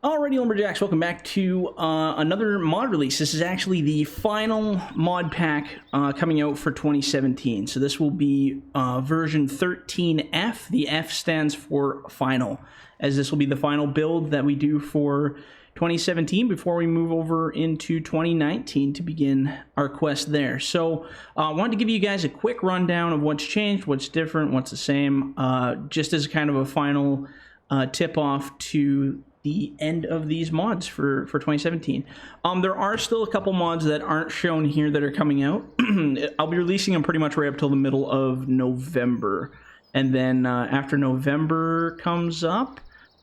Alrighty, Lumberjacks, welcome back to another mod release. This is actually the final mod pack coming out for 2017. So this will be version 13F. The F stands for final, as this will be the final build that we do for 2017 before we move over into 2019 to begin our quest there. So I wanted to give you guys a quick rundown of what's changed, what's different, what's the same, just as kind of a final tip-off to the end of these mods for 2017. There are still a couple mods that aren't shown here that are coming out. I'll be releasing them pretty much right up till the middle of November. And then after November comes up,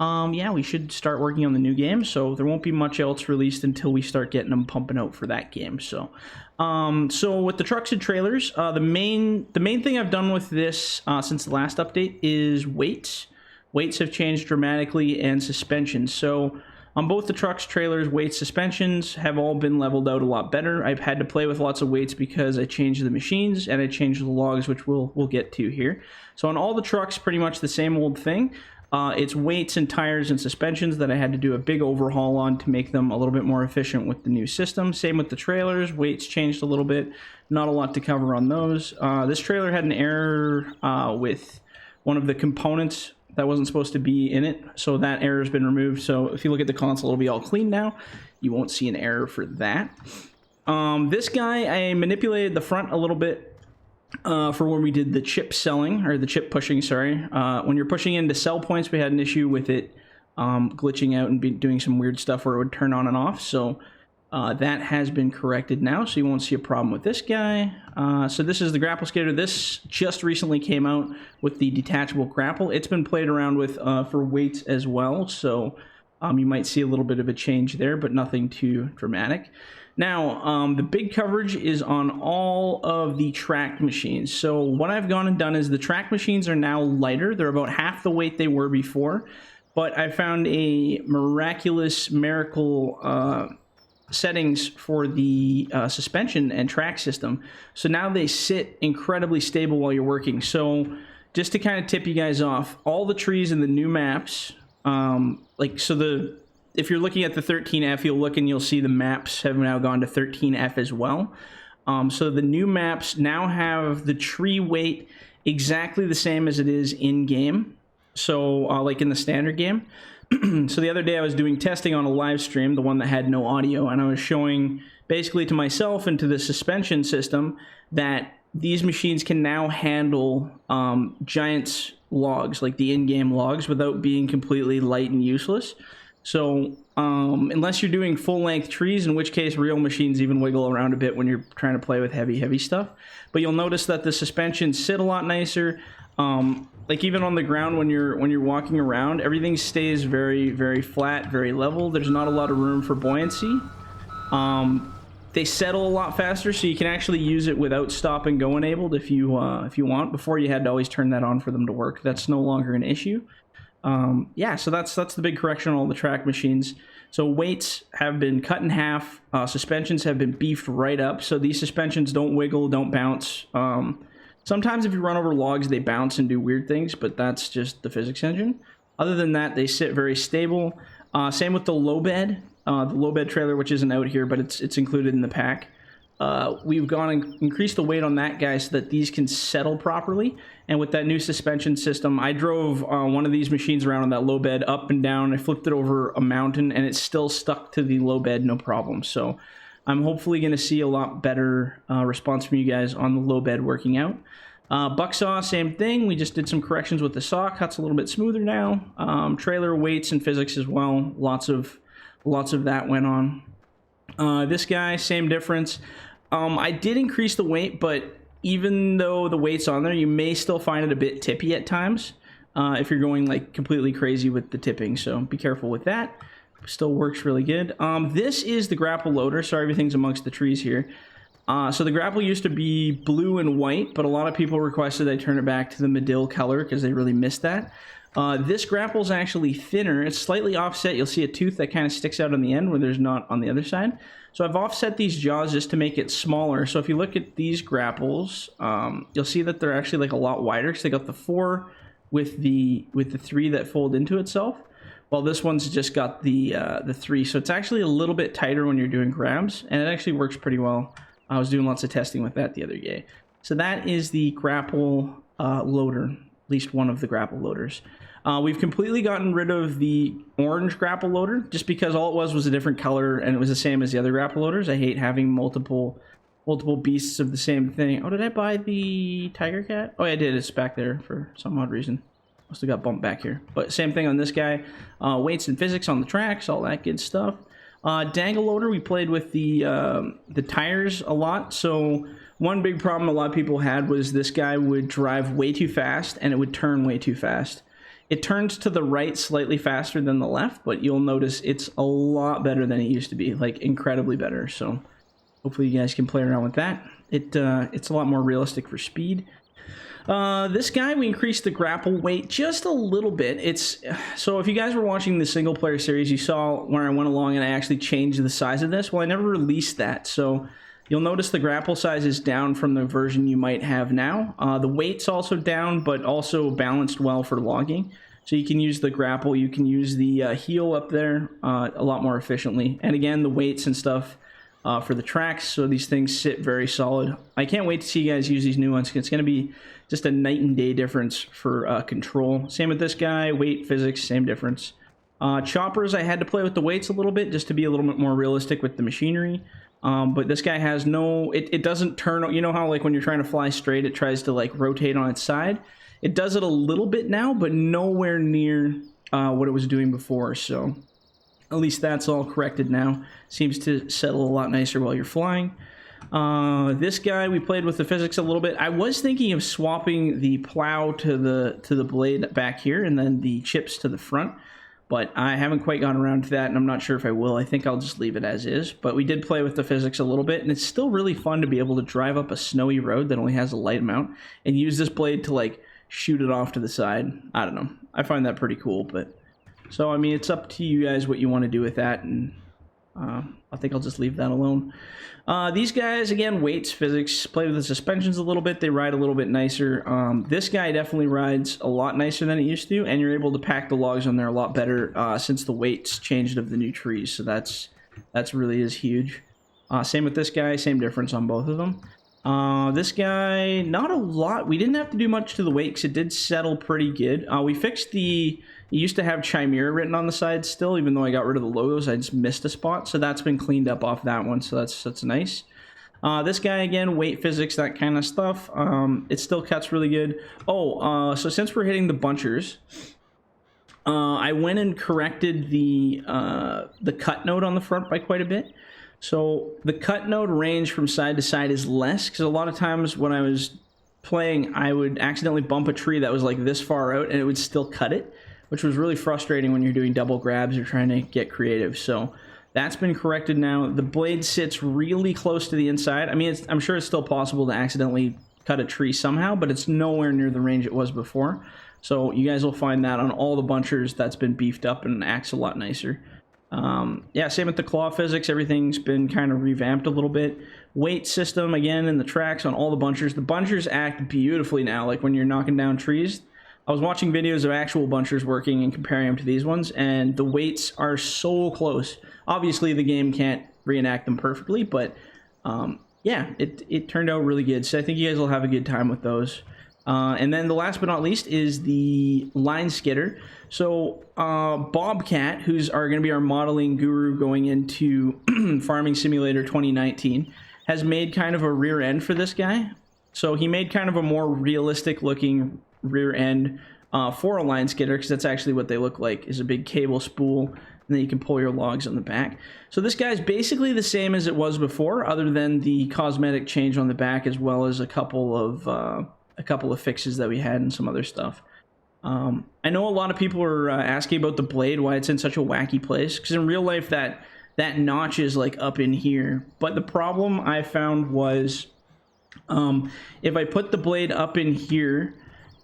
yeah, we should start working on the new game. So there won't be much else released until we start getting them pumping out for that game. So so with the trucks and trailers, the main thing I've done with this since the last update is weights. Weights have changed dramatically, and suspensions. So on both the trucks, trailers, weights, suspensions have all been leveled out a lot better. I've had to play with lots of weights because I changed the machines and I changed the logs, which we'll get to here. So on all the trucks, pretty much the same old thing. It's weights and tires and suspensions that I had to do a big overhaul on to make them a little bit more efficient with the new system. Same with the trailers. Weights changed a little bit. Not a lot to cover on those. This trailer had an error with one of the components that wasn't supposed to be in it, so that error has been removed. So if you look at the console, it'll be all clean now. You won't see an error for that. This guy, I manipulated the front a little bit for when we did the chip selling, or the chip pushing, sorry. When you're pushing into sell points, we had an issue with it glitching out and doing some weird stuff where it would turn on and off. So that has been corrected now, so you won't see a problem with this guy. So this is the Grapple Skater. This just recently came out with the detachable grapple. It's been played around with for weights as well, so you might see a little bit of a change there, but nothing too dramatic. Now, the big coverage is on all of the track machines. So what I've gone and done is the track machines are now lighter. They're about half the weight they were before, but I found a miracle settings for the suspension and track system. So now they sit incredibly stable while you're working. So just to kind of tip you guys off, all the trees in the new maps, if you're looking at the 13F, you'll look and you'll see the maps have now gone to 13F as well. So the new maps now have the tree weight exactly the same as it is in game. So like in the standard game. So the other day I was doing testing on a live stream, the one that had no audio, and I was showing basically to myself and to the suspension system that these machines can now handle giant logs, like the in-game logs, without being completely light and useless. So unless you're doing full-length trees, in which case real machines even wiggle around a bit when you're trying to play with heavy stuff. But you'll notice that the suspensions sit a lot nicer. Like even on the ground when you're walking around, everything stays very flat, very level. There's not a lot of room for buoyancy. They settle a lot faster, so you can actually use it without stop and go enabled if you want. Before you had to always turn that on for them to work. That's no longer an issue. Yeah, so that's the big correction on all the track machines. So weights have been cut in half. Suspensions have been beefed right up. So these suspensions don't wiggle, don't bounce. Sometimes if you run over logs, they bounce and do weird things, but that's just the physics engine. Other than that, they sit very stable. Same with the low bed. The low bed trailer, which isn't out here, but it's included in the pack. We've gone and increased the weight on that guy so that these can settle properly. And with that new suspension system, I drove one of these machines around on that low bed up and down. I flipped it over a mountain, and it's still stuck to the low bed, no problem. So I'm hopefully going to see a lot better response from you guys on the low bed working out. Buck saw, same thing. We just did some corrections with the saw. Cuts a little bit smoother now. Trailer weights and physics as well. Lots of that went on. This guy, same difference. I did increase the weight, but even though the weight's on there, you may still find it a bit tippy at times if you're going like completely crazy with the tipping. So be careful with that. Still works really good. This is the Grapple Loader. Sorry, everything's amongst the trees here. So the grapple used to be blue and white, but a lot of people requested I turn it back to the Medill color because they really missed that. This grapple is actually thinner. It's slightly offset. You'll see a tooth that kind of sticks out on the end where there's not on the other side. So I've offset these jaws just to make it smaller. So if you look at these grapples, you'll see that they're actually like a lot wider because they got the 4 with the 3 that fold into itself. while this one's just got the 3. So it's actually a little bit tighter when you're doing grabs, and it actually works pretty well. I was doing lots of testing with that the other day. So that is the Grapple Loader, at least one of the Grapple Loaders. We've completely gotten rid of the orange Grapple Loader, just because all it was a different color, and it was the same as the other Grapple Loaders. I hate having multiple beasts of the same thing. Oh, did I buy the Tiger Cat? Oh, yeah, I did. It's back there for some odd reason. Must have got bumped back here. But same thing on this guy. Weights and physics on the tracks, all that good stuff. Dangle Loader, we played with the tires a lot. So one big problem a lot of people had was this guy would drive way too fast, and it would turn way too fast. It turns to the right slightly faster than the left, but you'll notice it's a lot better than it used to be, like incredibly better. So hopefully you guys can play around with that. It's a lot more realistic for speed. This guy, we increased the grapple weight just a little bit. So if you guys were watching the single player series, you saw where I went along and I actually changed the size of this. Well, I never released that, so you'll notice the grapple size is down from the version you might have now. The weight's also down, but also balanced well for logging. So you can use the grapple, you can use the heel up there a lot more efficiently. And again, the weights and stuff for the tracks, so these things sit very solid. I can't wait to see you guys use these new ones. It's going to be just a night and day difference for control. Same with this guy, weight, physics, same difference. Choppers, I had to play with the weights a little bit just to be a little bit more realistic with the machinery. But this guy has no, it doesn't turn, you know how like when you're trying to fly straight, it tries to like rotate on its side? It does it a little bit now, but nowhere near what it was doing before, so at least that's all corrected now. Seems to settle a lot nicer while you're flying. This guy, we played with the physics a little bit. I was thinking of swapping the plow to the blade back here and then the chips to the front, but I haven't quite gotten around to that, and I'm not sure if I will. I think I'll just leave it as is, but we did play with the physics a little bit, and it's still really fun to be able to drive up a snowy road that only has a light amount and use this blade to like shoot it off to the side. I don't know. I find that pretty cool, but so, I mean, it's up to you guys what you want to do with that, and I think I'll just leave that alone. These guys, again, weights, physics, play with the suspensions a little bit. They ride a little bit nicer. This guy definitely rides a lot nicer than it used to, and you're able to pack the logs on there a lot better since the weights changed of the new trees, so that's really is huge. Same with this guy, same difference on both of them. This guy, not a lot. We didn't have to do much to the weight because it did settle pretty good. We fixed it used to have Chimera written on the side still, even though I got rid of the logos. I just missed a spot, so that's been cleaned up off that one, so that's nice. This guy, again, weight, physics, that kind of stuff. It still cuts really good. So since we're hitting the bunchers, I went and corrected the cut node on the front by quite a bit. So the cut node range from side to side is less, because a lot of times when I was playing, I would accidentally bump a tree that was like this far out, and it would still cut it, which was really frustrating when you're doing double grabs or trying to get creative. So that's been corrected now. The blade sits really close to the inside. I mean, I'm sure it's still possible to accidentally cut a tree somehow, but it's nowhere near the range it was before. So you guys will find that on all the bunchers. That's been beefed up and acts a lot nicer. Yeah, same with the claw physics. Everything's been kind of revamped a little bit. Weight system, again, in the tracks on all the bunchers. The bunchers act beautifully now, like when you're knocking down trees. I was watching videos of actual bunchers working and comparing them to these ones, and the weights are so close. Obviously, the game can't reenact them perfectly, but yeah, it turned out really good. So I think you guys will have a good time with those. And then the last but not least is the line skidder. So Bobcat, who's going to be our modeling guru going into Farming Simulator 2019, has made kind of a rear end for this guy. So he made kind of a more realistic looking rear end for a line skidder, because that's actually what they look like, is a big cable spool, and then you can pull your logs on the back. So this guy's basically the same as it was before, other than the cosmetic change on the back, as well as a couple of fixes that we had and some other stuff. I know a lot of people are asking about the blade, why it's in such a wacky place, because in real life that notch is like up in here. But the problem I found was if I put the blade up in here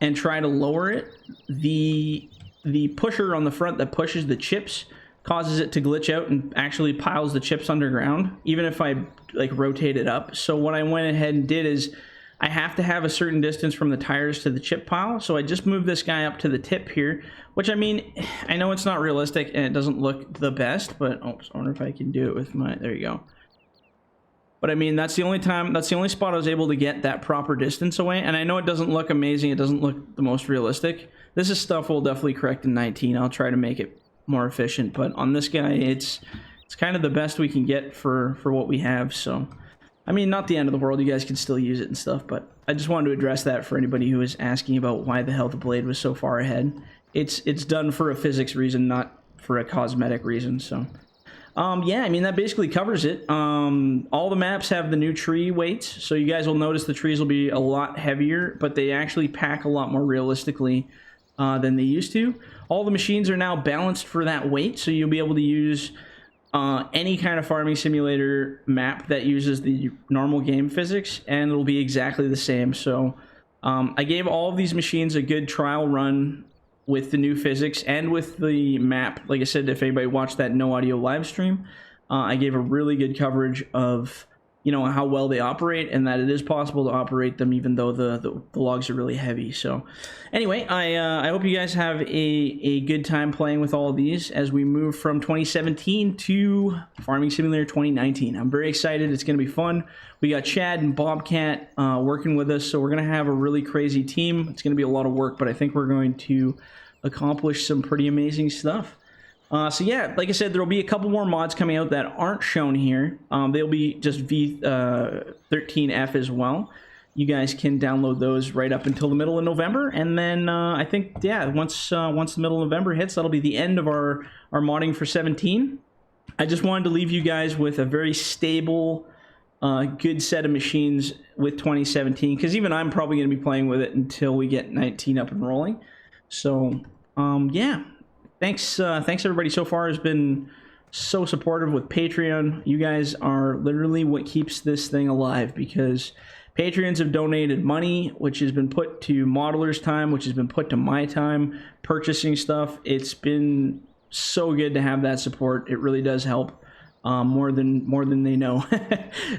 and try to lower it, the pusher on the front that pushes the chips causes it to glitch out and actually piles the chips underground, even if I like rotate it up. So what I went ahead and did is I have to have a certain distance from the tires to the chip pile, so I just moved this guy up to the tip here, which, I mean, I know it's not realistic and it doesn't look the best, but I wonder if I can do it with my, there you go. But I mean, that's the only spot I was able to get that proper distance away, and I know it doesn't look amazing, it doesn't look the most realistic. This is stuff we'll definitely correct in 19. I'll try to make it more efficient, but on this guy, it's kind of the best we can get for what we have, so... I mean, not the end of the world, you guys can still use it and stuff, but I just wanted to address that for anybody who is asking about why the hell the blade was so far ahead. It's done for a physics reason, not for a cosmetic reason, so... yeah, I mean, that basically covers it. All the maps have the new tree weights, so you guys will notice the trees will be a lot heavier, but they actually pack a lot more realistically than they used to. All the machines are now balanced for that weight, so you'll be able to use any kind of farming simulator map that uses the normal game physics, and it'll be exactly the same. So I gave all of these machines a good trial run with the new physics and with the map. Like I said, if anybody watched that no audio live stream, I gave a really good coverage of, you know, how well they operate and that it is possible to operate them even though the logs are really heavy. So anyway, I hope you guys have a good time playing with all of these as we move from 2017 to Farming Simulator 2019. I'm very excited. It's going to be fun. We got Chad and Bobcat working with us, so we're going to have a really crazy team. It's going to be a lot of work, but I think we're going to accomplish some pretty amazing stuff. So yeah, like I said, there'll be a couple more mods coming out that aren't shown here. They'll be just V13F as well. You guys can download those right up until the middle of November, and then I think, yeah, once the middle of November hits, that'll be the end of our modding for 17. I just wanted to leave you guys with a very stable, good set of machines with 2017, because even I'm probably going to be playing with it until we get 19 up and rolling. So yeah. Thanks everybody so far has been so supportive with Patreon. You guys are literally what keeps this thing alive, because Patreons have donated money, which has been put to modelers' time, which has been put to my time, purchasing stuff. It's been so good to have that support. It really does help more than they know.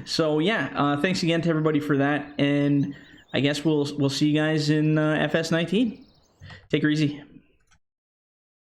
So yeah, thanks again to everybody for that, and I guess we'll see you guys in FS19. Take her easy.